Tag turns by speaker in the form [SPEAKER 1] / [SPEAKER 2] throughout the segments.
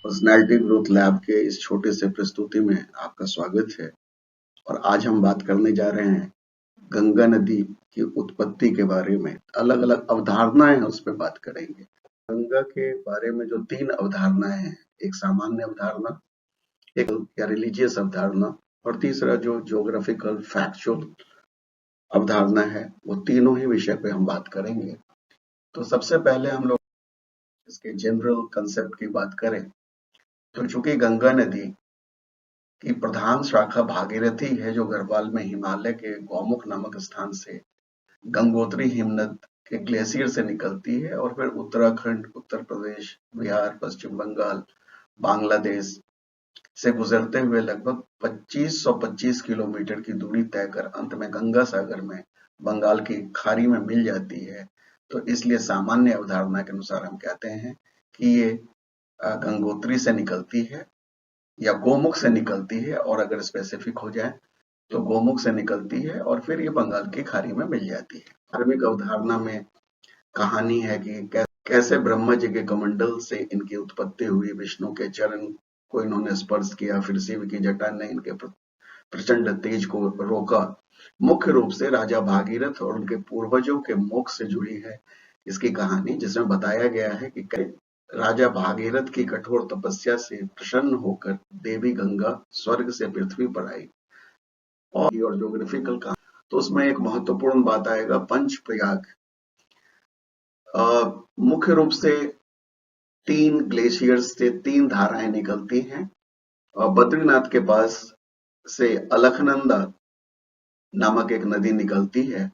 [SPEAKER 1] Personality growth lab के इस छोटे से प्रस्तुति में आपका स्वागत है। और आज हम बात करने जा रहे हैं गंगा नदी की उत्पत्ति के बारे में। अलग अलग अवधारणाएं हैं, उस पर बात करेंगे। गंगा के बारे में जो 3 अवधारणाएं हैं, एक सामान्य अवधारणा, एक या रिलीजियस अवधारणा, और तीसरा जो ज्योग्राफिकल फैक्चुअल अवधारणा है, वो तीनों ही विषय पे हम बात करेंगे। तो सबसे पहले हम लोग इसके जनरल कंसेप्ट की बात करें तो चूंकि गंगा नदी की प्रधान शाखा भागीरथी है, जो गढ़वाल में हिमालय के गौमुख नामक स्थान से गंगोत्री हिमनद के ग्लेशियर से निकलती है और फिर उत्तराखंड, उत्तर प्रदेश, बिहार, पश्चिम बंगाल, बांग्लादेश से गुजरते हुए लगभग 2525 किलोमीटर की दूरी तय कर अंत में गंगा सागर में बंगाल की खाड़ी में मिल जाती है। तो इसलिए सामान्य अवधारणा के अनुसार हम कहते हैं कि ये गंगोत्री से निकलती है या गोमुख से निकलती है, और अगर स्पेसिफिक हो जाए तो गोमुख से निकलती है और फिर ये बंगाल की खाड़ी में मिल जाती है। धार्मिक अवधारणा में कहानी है कि कैसे ब्रह्मा जी के कमंडल से इनकी उत्पत्ति हुई, विष्णु के चरण को इन्होंने स्पर्श किया, फिर शिव की जटा ने इनके प्रचंड तेज को रोका। मुख्य रूप से राजा भागीरथ और उनके पूर्वजों के मोक्ष से जुड़ी है इसकी कहानी, जिसमें बताया गया है कि राजा भागीरथ की कठोर तपस्या से प्रसन्न होकर देवी गंगा स्वर्ग से पृथ्वी पर आई। और ज्योग्राफिकल का तो उसमें एक महत्वपूर्ण बात आएगा पंचप्रयाग। मुख्य रूप से 3 ग्लेशियर्स से 3 धाराएं निकलती हैं। बद्रीनाथ के पास से अलकनंदा नामक एक नदी निकलती है,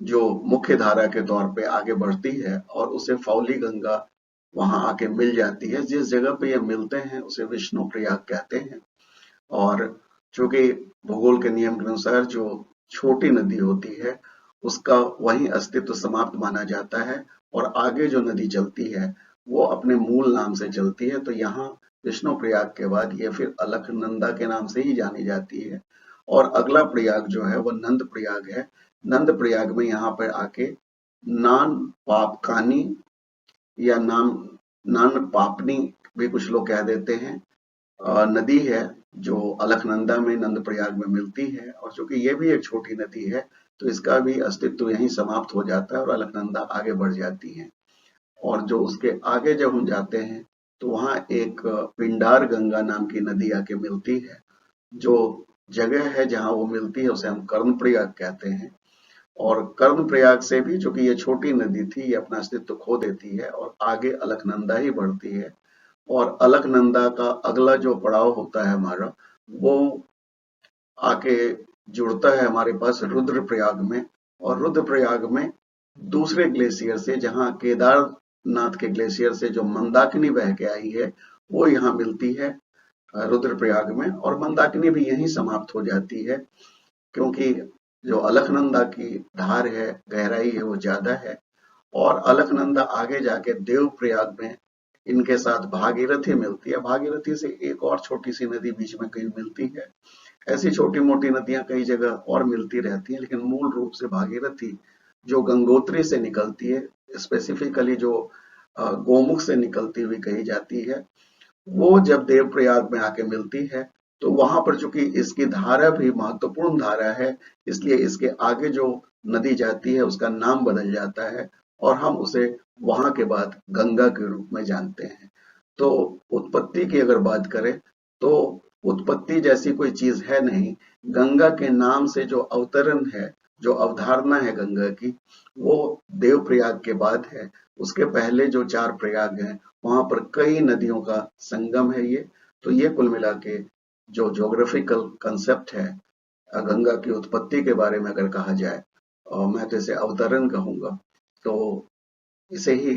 [SPEAKER 1] जो मुख्य धारा के तौर पे आगे बढ़ती है और उसे फौली गंगा वहां आके मिल जाती है। जिस जगह पे ये मिलते हैं उसे विष्णु प्रयाग कहते हैं। और चूंकि भूगोल के नियम के अनुसार जो छोटी नदी होती है उसका वही अस्तित्व समाप्त माना जाता है और आगे जो नदी चलती है वो अपने मूल नाम से चलती है। तो यहाँ विष्णु प्रयाग के बाद ये फिर अलकनंदा के नाम से ही जानी जाती है। और अगला प्रयाग जो है वो नंद प्रयाग है। नंद प्रयाग में यहाँ पर आके नान पापकानी या नान पापनी भी कुछ लोग कह देते हैं, नदी है जो अलकनंदा में नंद प्रयाग में मिलती है। और चूंकि ये भी एक छोटी नदी है तो इसका भी अस्तित्व यहीं समाप्त हो जाता है और अलकनंदा आगे बढ़ जाती है। और जो उसके आगे जब हम जाते हैं तो वहां एक पिंडार गंगा नाम की नदी आके मिलती है। जो जगह है जहां वो मिलती है उसे हम कर्ण प्रयाग कहते हैं। और कर्ण प्रयाग से भी, चूंकि ये छोटी नदी थी, ये अपना अस्तित्व खो देती है और आगे अलकनंदा ही बढ़ती है। और अलकनंदा का अगला जो पड़ाव होता है हमारा, वो आके जुड़ता है हमारे पास रुद्रप्रयाग में। और रुद्रप्रयाग में दूसरे ग्लेशियर से, जहां केदारनाथ के ग्लेशियर से जो मंदाकिनी बह के आई है, वो यहाँ मिलती है रुद्रप्रयाग में। और मंदाकिनी भी यहीं समाप्त हो जाती है, क्योंकि जो अलकनंदा की धार है, गहराई है, वो ज्यादा है। और अलकनंदा आगे जाके देवप्रयाग में इनके साथ भागीरथी मिलती है। भागीरथी से एक और छोटी सी नदी बीच में कहीं मिलती है। ऐसी छोटी मोटी नदियां कई जगह और मिलती रहती हैं, लेकिन मूल रूप से भागीरथी जो गंगोत्री से निकलती है, स्पेसिफिकली जो गोमुख से निकलती हुई कही जाती है, वो जब देवप्रयाग में आके मिलती है तो वहां पर चूंकि इसकी धारा भी महत्वपूर्ण धारा है, इसलिए इसके आगे जो नदी जाती है उसका नाम बदल जाता है और हम उसे वहां के बाद गंगा के रूप में जानते हैं। तो उत्पत्ति की अगर बात करें तो उत्पत्ति जैसी कोई चीज है नहीं। गंगा के नाम से जो अवतरण है, जो अवधारणा है गंगा की, वो देवप्रयाग के बाद है। उसके पहले जो 4 प्रयाग हैं वहां पर कई नदियों का संगम है ये। तो ये कुल मिला के जो ज्योग्राफिकल कंसेप्ट है गंगा की उत्पत्ति के बारे में अगर कहा जाए, और मैं तो इसे अवतरण कहूंगा, तो इसे ही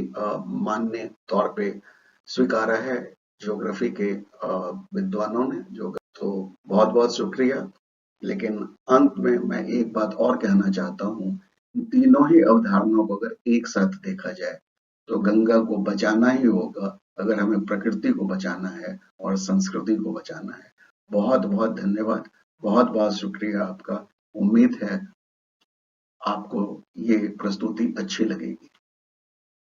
[SPEAKER 1] मान्य तौर पे स्वीकारा है ज्योग्राफी के विद्वानों ने। जो तो बहुत बहुत शुक्रिया। लेकिन अंत में मैं एक बात और कहना चाहता हूँ, तीनों ही अवधारणाओं को अगर एक साथ देखा जाए तो गंगा को बचाना ही होगा, अगर हमें प्रकृति को बचाना है और संस्कृति को बचाना है। बहुत बहुत धन्यवाद, बहुत बहुत शुक्रिया आपका। उम्मीद है आपको ये प्रस्तुति अच्छी लगेगी।